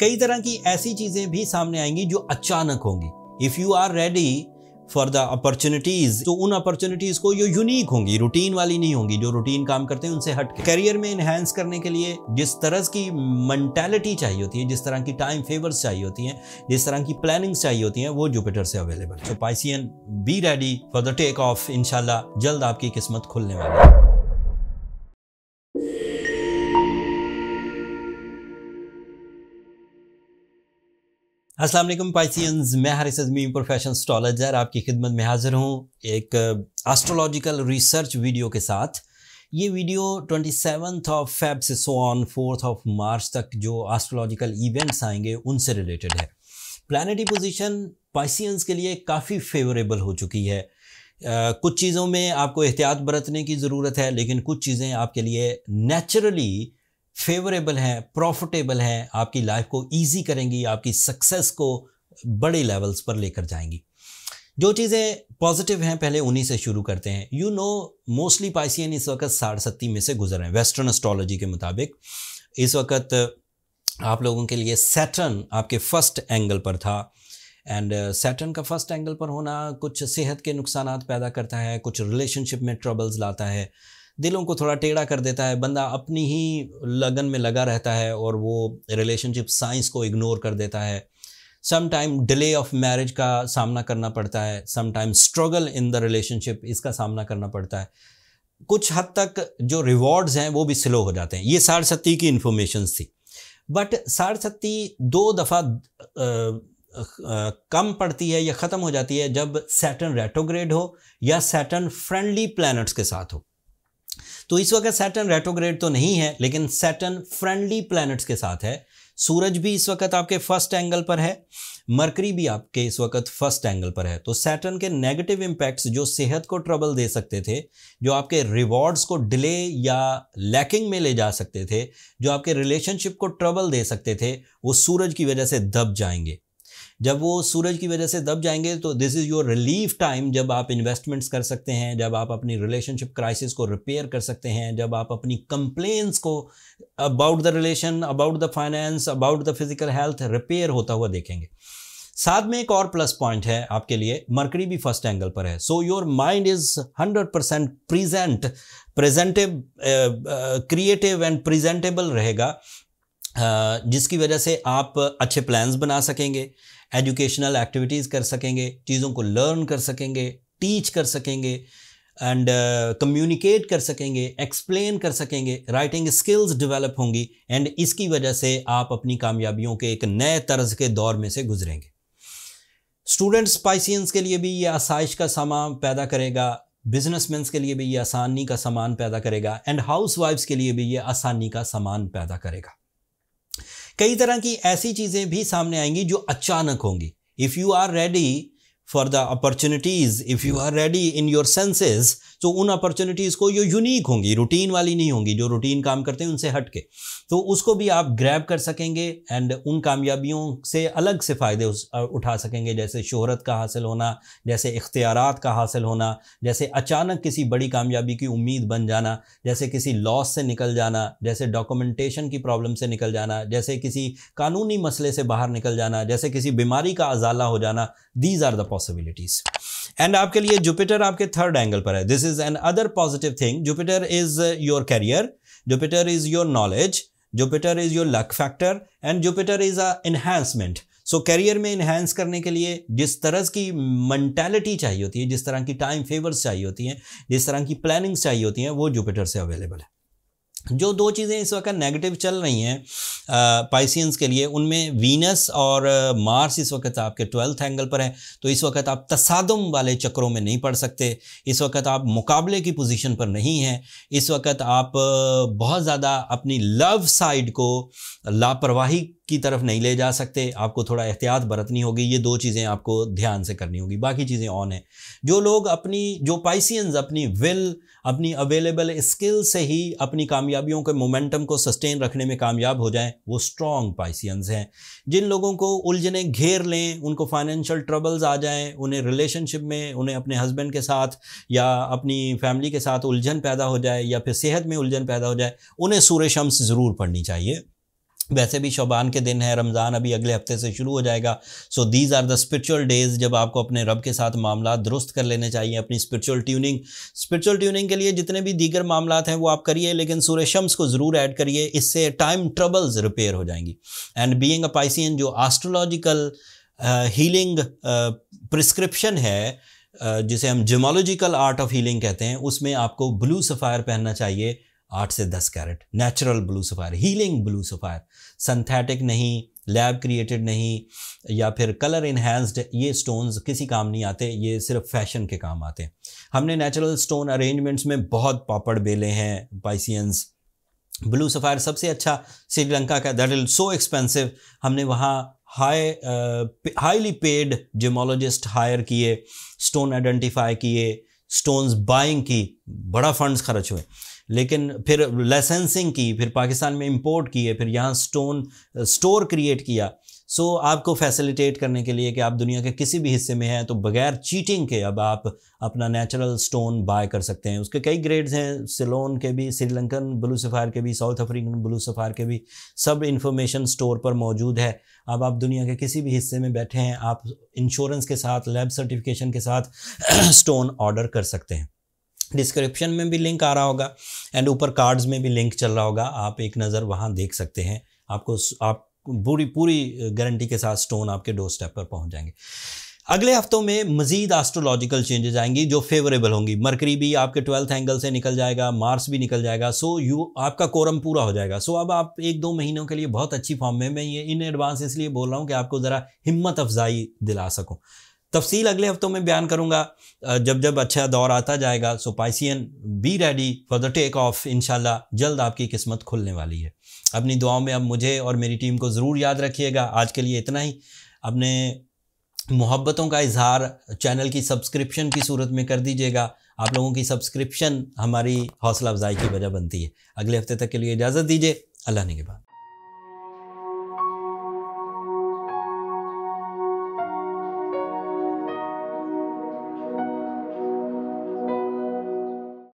कई तरह की ऐसी चीजें भी सामने आएंगी जो अचानक होंगी। If you are ready for the opportunities, तो उन अपॉर्चुनिटीज को जो यूनिक होंगी, रूटीन वाली नहीं होंगी, जो रूटीन काम करते हैं उनसे हट के। करियर में इन्हेंस करने के लिए जिस तरह की मेंटालिटी चाहिए होती है, जिस तरह की टाइम फेवर्स चाहिए होती हैं, जिस तरह की प्लानिंग्स चाहिए होती हैं, वो जुपिटर से अवेलेबल है। तो Piscean, be ready for the take off. इंशाल्लाह जल्द आपकी किस्मत खुलने वाली है। अस्सलाम वालेकुम पाइसियंस, मैं हारिस अज़मी प्रोफेशनल एस्ट्रोलॉजर आपकी खिदमत में हाजिर हूँ एक एस्ट्रोलॉजिकल रिसर्च वीडियो के साथ। ये वीडियो 27 फेब से 4 मार्च तक जो एस्ट्रोलॉजिकल इवेंट्स आएंगे उनसे रिलेटेड है। प्लैनेटरी पोजीशन पाइसियंस के लिए काफ़ी फेवरेबल हो चुकी है। कुछ चीज़ों में आपको एहतियात बरतने की ज़रूरत है, लेकिन कुछ चीज़ें आपके लिए नेचुरली फेवरेबल हैं, प्रॉफिटेबल हैं, आपकी लाइफ को इजी करेंगी, आपकी सक्सेस को बड़े लेवल्स पर लेकर जाएंगी। जो चीज़ें पॉजिटिव हैं पहले उन्हीं से शुरू करते हैं। यू नो मोस्टली पाइसियन इस वक्त 60 में से गुजर रहे हैं वेस्टर्न एस्ट्रोलॉजी के मुताबिक। इस वक्त आप लोगों के लिए सैटर्न आपके फर्स्ट एंगल पर था, एंड सैटर्न का फर्स्ट एंगल पर होना कुछ सेहत के नुकसानात पैदा करता है, कुछ रिलेशनशिप में ट्रबल्स लाता है, दिलों को थोड़ा टेढ़ा कर देता है, बंदा अपनी ही लगन में लगा रहता है और वो रिलेशनशिप साइंस को इग्नोर कर देता है। Some time delay of marriage का सामना करना पड़ता है, some time struggle in the relationship, इसका सामना करना पड़ता है। कुछ हद तक जो रिवॉर्ड्स हैं वो भी स्लो हो जाते हैं। ये 60 की इन्फॉर्मेशन थी, बट 60 2 दफ़ा कम पड़ती है या ख़त्म हो जाती है जब सैटर्न रेट्रोग्रेड हो या सैटर्न फ्रेंडली प्लैनेट्स के साथ हो। तो इस वक्त सैटर्न रेट्रोग्रेड तो नहीं है, लेकिन सैटर्न फ्रेंडली प्लैनेट्स के साथ है। सूरज भी इस वक्त आपके फर्स्ट एंगल पर है, मरकरी भी आपके इस वक्त फर्स्ट एंगल पर है। तो सैटर्न के नेगेटिव इंपैक्ट्स जो सेहत को ट्रबल दे सकते थे, जो आपके रिवॉर्ड्स को डिले या लैकिंग में ले जा सकते थे, जो आपके रिलेशनशिप को ट्रबल दे सकते थे, वो सूरज की वजह से दब जाएंगे। जब वो सूरज की वजह से दब जाएंगे तो this is your relief time, जब आप इन्वेस्टमेंट्स कर सकते हैं, जब आप अपनी रिलेशनशिप क्राइसिस को रिपेयर कर सकते हैं, जब आप अपनी कंप्लेंट्स को about the relation, about the finance, about the physical health repair होता हुआ देखेंगे। साथ में एक और प्लस पॉइंट है आपके लिए, मरकरी भी फर्स्ट एंगल पर है। So your mind is 100% creative and presentable रहेगा, जिसकी वजह से आप अच्छे प्लान्स बना सकेंगे, एजुकेशनल एक्टिविटीज़ कर सकेंगे, चीज़ों को लर्न कर सकेंगे, टीच कर सकेंगे, एंड कम्युनिकेट कर सकेंगे, एक्सप्लेन कर सकेंगे, राइटिंग स्किल्स डेवलप होंगी, एंड इसकी वजह से आप अपनी कामयाबियों के एक नए तर्ज के दौर में से गुजरेंगे। स्टूडेंट्स पाइसियंस के लिए भी ये आसाइश का सामान पैदा करेगा, बिजनेसमैन के लिए भी ये आसानी का सामान पैदा करेगा, एंड हाउस वाइफ्स के लिए भी ये आसानी का सामान पैदा करेगा। कई तरह की ऐसी चीजें भी सामने आएंगी जो अचानक होंगी। If you are ready for the opportunities, if you are ready in your senses, तो उन अपॉर्चुनिटीज को जो यूनिक होंगी, रूटीन वाली नहीं होंगी, जो रूटीन काम करते हैं उनसे हट के, तो उसको भी आप ग्रैब कर सकेंगे एंड उन कामयाबियों से अलग से फ़ायदे उठा सकेंगे, जैसे शोहरत का हासिल होना, जैसे इख्तियारात का हासिल होना, जैसे अचानक किसी बड़ी कामयाबी की उम्मीद बन जाना, जैसे किसी लॉस से निकल जाना, जैसे डॉक्यूमेंटेशन की प्रॉब्लम से निकल जाना, जैसे किसी कानूनी मसले से बाहर निकल जाना, जैसे किसी बीमारी का अजाला हो जाना। These are the possibilities. And आपके लिए जुपिटर आपके थर्ड एंगल पर है। This is another positive thing. Jupiter is your career, Jupiter is your knowledge, Jupiter is your luck factor, and Jupiter is a enhancement. So career में enhance करने के लिए जिस तरह की मेंटालिटी चाहिए होती है, जिस तरह की टाइम फेवर्स चाहिए होती हैं, जिस तरह की प्लानिंग्स चाहिए होती हैं, वो जुपिटर से अवेलेबल है। जो 2 चीज़ें इस वक्त नेगेटिव चल रही हैं पाइसियंस के लिए, उनमें वीनस और मार्स इस वक्त आपके 12th एंगल पर है। तो इस वक्त आप तसादुम वाले चक्रों में नहीं पड़ सकते, इस वक्त आप मुकाबले की पोजीशन पर नहीं हैं, इस वक्त आप बहुत ज़्यादा अपनी लव साइड को लापरवाही की तरफ नहीं ले जा सकते, आपको थोड़ा एहतियात बरतनी होगी। ये 2 चीज़ें आपको ध्यान से करनी होगी, बाकी चीज़ें ऑन हैं। जो पाइसियंस अपनी विल, अपनी अवेलेबल स्किल से ही अपनी कामयाबियों के मोमेंटम को सस्टेन रखने में कामयाब हो जाएं, वो स्ट्रॉन्ग पाइसियंस हैं। जिन लोगों को उलझने घेर लें, उनको फाइनेंशियल ट्रबल्स आ जाएं, उन्हें रिलेशनशिप में, उन्हें अपने हस्बैंड के साथ या अपनी फैमिली के साथ उलझन पैदा हो जाए, या फिर सेहत में उलझन पैदा हो जाए, उन्हें सूरह शम्स ज़रूर पढ़नी चाहिए। वैसे भी शबान के दिन है, रमज़ान अभी अगले हफ्ते से शुरू हो जाएगा। So these are the spiritual days जब आपको अपने रब के साथ मामला दुरुस्त कर लेने चाहिए। अपनी स्पिरिचुअल ट्यूनिंग के लिए जितने भी दीगर मामलात हैं वो आप करिए, लेकिन सूरह शम्स को ज़रूर ऐड करिए, इससे टाइम ट्रबल्स रिपेयर हो जाएंगी। एंड बीइंग अ पाइसियन, जो एस्ट्रोलॉजिकल हीलिंग प्रिस्क्रिप्शन है, जिसे हम जियोलॉजिकल आर्ट ऑफ हीलिंग कहते हैं, उसमें आपको ब्लू सफ़ायर पहनना चाहिए, 8 से 10 carat natural blue sapphire, healing blue sapphire, synthetic नहीं, लैब क्रिएटेड नहीं, या फिर कलर इन्हेंस्ड। ये स्टोन्स किसी काम नहीं आते, ये सिर्फ फैशन के काम आते हैं। हमने नेचुरल स्टोन अरेंजमेंट्स में बहुत पापड़ बेले हैं पाइसियंस। ब्लू सफ़ायर सबसे अच्छा श्रीलंका का, दैट इज सो एक्सपेंसिव। हमने वहाँ हाईली पेड जियोलॉजिस्ट हायर किए, स्टोन आइडेंटिफाई किए, स्टोन्स बाइंग की, बड़ा फंड्स खर्च हुए, लेकिन फिर लाइसेंसिंग की, फिर पाकिस्तान में इंपोर्ट किए, फिर यहाँ स्टोन स्टोर क्रिएट किया। सो आपको फैसिलिटेट करने के लिए कि आप दुनिया के किसी भी हिस्से में हैं तो बगैर चीटिंग के अब आप अपना नेचुरल स्टोन बाय कर सकते हैं। उसके कई ग्रेड्स हैं, सिलोन के भी, श्रीलंकन ब्लू सफ़ायर के भी, साउथ अफ्रीकन ब्लू सफ़ायर के भी, सब इन्फॉर्मेशन स्टोर पर मौजूद है। अब आप दुनिया के किसी भी हिस्से में बैठे हैं, आप इंश्योरेंस के साथ, लैब सर्टिफिकेशन के साथ स्टोन ऑर्डर कर सकते हैं। डिस्क्रिप्शन में भी लिंक आ रहा होगा एंड ऊपर कार्ड्स में भी लिंक चल रहा होगा, आप एक नज़र वहाँ देख सकते हैं। आप पूरी गारंटी के साथ स्टोन आपके डोर स्टेप पर पहुँच जाएंगे। अगले हफ्तों में मज़ीद एस्ट्रोलॉजिकल चेंजेस आएंगी जो फेवरेबल होंगी। मरकरी भी आपके 12th एंगल से निकल जाएगा, मार्स भी निकल जाएगा, सो आपका कोरम पूरा हो जाएगा। सो अब आप 1-2 महीनों के लिए बहुत अच्छी फॉर्म में, मैं ये इन एडवांस इसलिए बोल रहा हूँ कि आपको ज़रा हिम्मत अफजाई दिला सकूँ। तफसील अगले हफ्तों में बयान करूँगा जब अच्छा दौर आता जाएगा। So Piscean, be ready for the take off. इंशाल्लाह जल्द आपकी किस्मत खुलने वाली है। अपनी दुआओं में अब मुझे और मेरी टीम को ज़रूर याद रखिएगा। आज के लिए इतना ही। अपने मोहब्बतों का इजहार चैनल की सब्सक्रिप्शन की सूरत में कर दीजिएगा। आप लोगों की सब्सक्रिप्शन हमारी हौसला अफजाई की वजह बनती है। अगले हफ्ते तक के लिए इजाज़त दीजिए। अल्लाह ने के बाद।